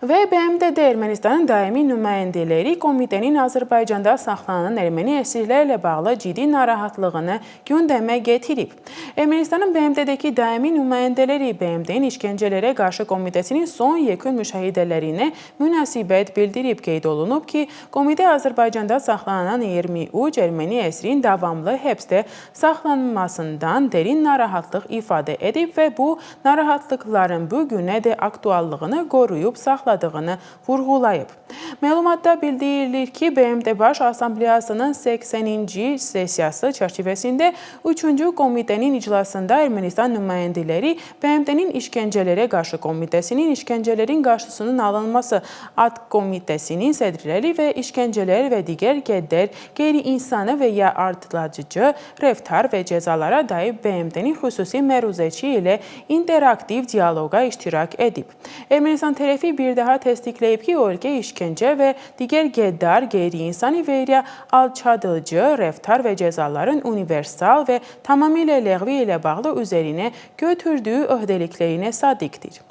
Ve BMT'de Ermənistanın daimi nümayəndələri komitenin Azərbaycanda saxlanılan erməni əsirlərlə bağlı ciddi narahatlığını gündəmə getirib. Ermənistanın BMT'dəki daimi nümayəndələri BMT'nin işgəncələrə qarşı komitəsinin son yekun müşahidələrinə münasibət bildirib. Qeyd olunub ki, komitə Azərbaycanda saxlanılan 23 erməni əsrin davamlı həbsdə saxlanılmasından derin narahatlıq ifadə edib və bu narahatlıqların bu günə də aktuallığını qoruyub saxladığını vurğulayıb. Məlumatda bildirilir ki, BMT Baş Assambleyasının 80-ci sessiyası çərçivəsində 3-cü komitənin iclasında Ermənistan nümayəndələri BMT-nin işgəncələrə qarşı komitəsinin işgəncələrin qarşısının alınması ad komitəsinin sədrləri və işgəncələr və digər qəddar, qeyri-insani və ya artırıcı rəftar və cəzalara dair BMT-nin xüsusi məruzəçi ilə interaktiv dialoqa iştirak edib. Ermənistan tərəfi bir daha təsdiqləyib ki, ölkə işgəncə və digər qəddar, qeyri-insani və ya alçadıcı rəftar və cəzaların universal və tamamilə ləğvi ilə bağlı üzərinə götürdüyü öhdəliklərinə sadiqdir.